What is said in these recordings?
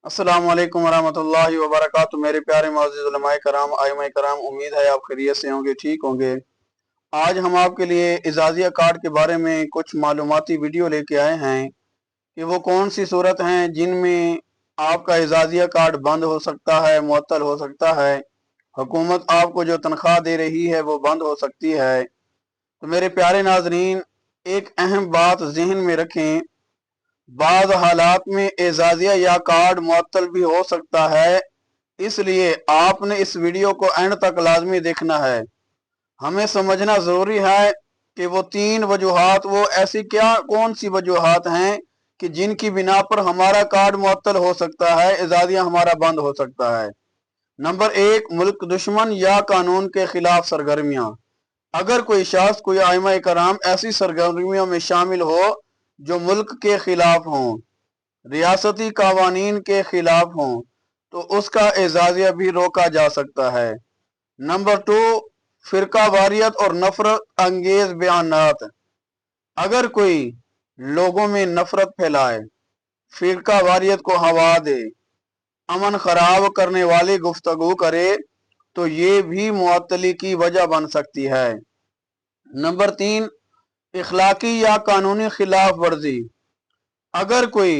अस्सलाम वालेकुम वरहमतुल्लाहि वबरकातुहू। मेरे प्यारे मुअज़्ज़िज़ उलमाए कराम, आइमाए कराम, उम्मीद है आप खैरियत से होंगे, ठीक होंगे। आज हम आपके लिए इजाज़िया कार्ड के बारे में कुछ मालूमाती वीडियो लेके आए हैं कि वो कौन सी सूरत हैं जिनमें आपका इजाज़िया कार्ड बंद हो सकता है, मुअत्तल हो सकता है। हुकूमत आपको जो तनख्वाह दे रही है वो बंद हो सकती है। तो मेरे प्यारे नाज़रीन, एक अहम बात ज़हन में रखें, बाज़ हालात में एजाज़िया या कार्ड मुअत्तल भी हो सकता है, इसलिए आपने इस वीडियो को एंड तक लाजमी देखना है। हमें समझना ज़रूरी है कि वो तीन वजूहात, वो ऐसी क्या कौन सी वजूहात हैं कि जिनकी बिना पर हमारा कार्ड मुअत्तल हो सकता है, एजाज़िया हमारा बंद हो सकता है। नंबर एक, मुल्क दुश्मन या कानून के खिलाफ सरगर्मियाँ। अगर कोई शख्स, कोई आइमा कराम ऐसी सरगर्मियों में शामिल हो जो मुल्क के खिलाफ हों, रियासती कावानीन के खिलाफ हों, तो उसका एजाज़िया भी रोका जा सकता है। नंबर टू, फिरका वारियत और नफरत अंगेज बयानात। अगर कोई लोगों में नफरत फैलाए, फिरका वारियत को हवा दे, अमन खराब करने वाली गुफ्तगू करे, तो ये भी मुअत्तली की वजह बन सकती है। नंबर तीन, इखलाकी या कानूनी खिलाफ वर्जी। अगर कोई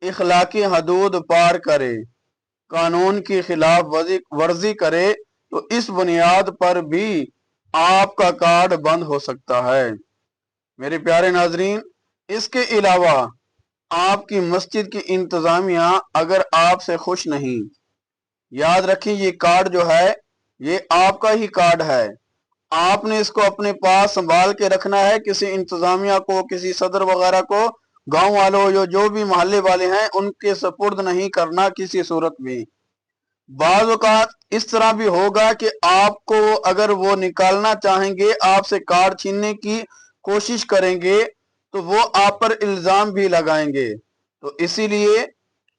इखलाकी हदूद पार करे, कानून की खिलाफ वर्जी करे, तो इस बुनियाद पर भी आपका कार्ड बंद हो सकता है। मेरे प्यारे नाजरीन, इसके अलावा आपकी मस्जिद की इंतजामिया अगर आपसे खुश नहीं, याद रखें ये कार्ड जो है ये आपका ही कार्ड है, आपने इसको अपने पास संभाल के रखना है। किसी इंतजामिया को, किसी सदर वगैरह को, गांव वालों जो भी मोहल्ले वाले हैं, उनके सपुर्द नहीं करना किसी सूरत में। बाज़ औक़ात इस तरह भी होगा कि आपको अगर वो निकालना चाहेंगे, आपसे कार्ड छीनने की कोशिश करेंगे, तो वो आप पर इल्ज़ाम भी लगाएंगे। तो इसीलिए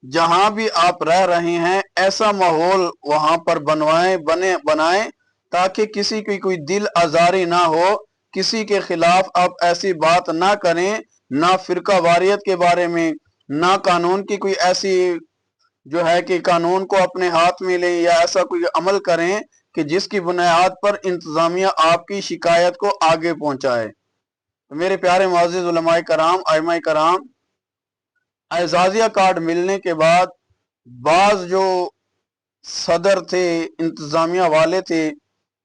जहां भी आप रह रहे हैं, ऐसा माहौल वहां पर बनाएं ताकि किसी की कोई दिल आजारी ना हो, किसी के खिलाफ आप ऐसी बात ना करें, ना फिरका वारियत के बारे में, ना कानून की कोई ऐसी जो है कि कानून को अपने हाथ में लें या ऐसा कोई अमल करें कि जिसकी बुनियाद पर इंतजामिया आपकी शिकायत को आगे पहुंचाए। तो मेरे प्यारे मुअज़्ज़िज़ उलमाए कराम, आइमाए कराम, एजाज़िया कार्ड मिलने के बाद बाज जो सदर थे, इंतजामिया वाले थे,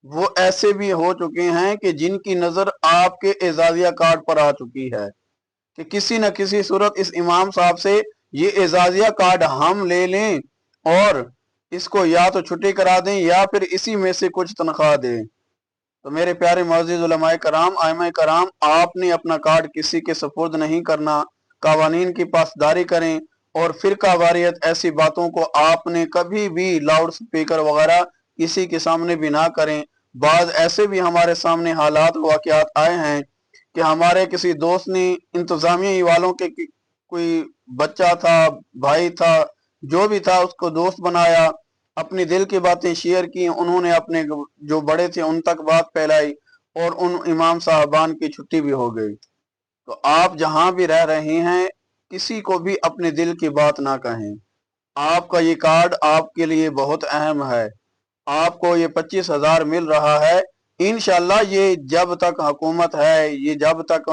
वो ऐसे भी हो चुके हैं कि जिनकी नज़र आपके एजाज़िया कार्ड पर आ चुकी है कि किसी न किसी सूरत इस इमाम साहब से ये एजाज़िया कार्ड हम ले लें और इसको या तो छुट्टी करा दें या फिर इसी में से कुछ तनख्वाह दें। तो मेरे प्यारे मुअज़्ज़िज़ उलमाए कराम, आइमाए कराम, आपने अपना कार्ड किसी के सपुर्द नहीं करना, कावानीन की पासदारी करें और फिरका वारियत ऐसी बातों को आपने कभी भी लाउड स्पीकर वगैरह किसी के सामने भी ना करें। बाद ऐसे भी हमारे सामने हालात वाक़यात आए हैं कि हमारे किसी दोस्त ने इंतजामिया वालों के कोई बच्चा था, भाई था, जो भी था, उसको दोस्त बनाया, अपनी दिल की बातें शेयर की, उन्होंने अपने जो बड़े थे उन तक बात फैलाई और उन इमाम साहबान की छुट्टी भी हो गई। तो आप जहां भी रह रहे हैं, किसी को भी अपने दिल की बात ना कहें। आपका ये कार्ड आपके लिए बहुत अहम है। आपको ये 25,000 मिल रहा है। इंशाल्लाह ये जब तक हुकूमत है, ये जब तक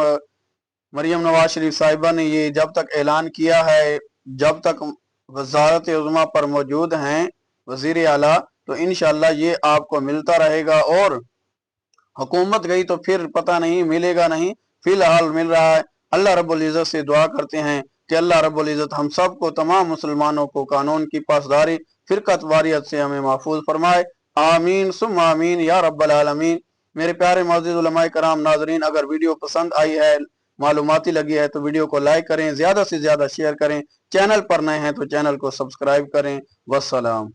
मरियम नवाज शरीफ साहिबा ने ये जब तक ऐलान किया है, जब तक वजारत उज़्मा पर मौजूद हैं वजीर आला, तो इंशाल्लाह ये आपको मिलता रहेगा। और हुकूमत गई तो फिर पता नहीं मिलेगा नहीं, फिलहाल मिल रहा है। अल्लाह रब्बुल इज़्ज़त से दुआ करते हैं कि अल्लाह रब्बुल इज़्ज़त हम सब को, तमाम मुसलमानों को कानून की पासदारी, फिरकत वारियत से हमें महफूज फरमाए। आमीन सुम्मा आमीन या रब्बल आलमीन। मेरे प्यारे मुअज़्ज़िज़ उलमाए कराम, नाज़रीन, अगर वीडियो पसंद आई है, मालूमाती लगी है, तो वीडियो को लाइक करें, ज़्यादा से ज़्यादा शेयर करें। चैनल पर नए हैं तो चैनल को सब्सक्राइब करें। वस्सलाम।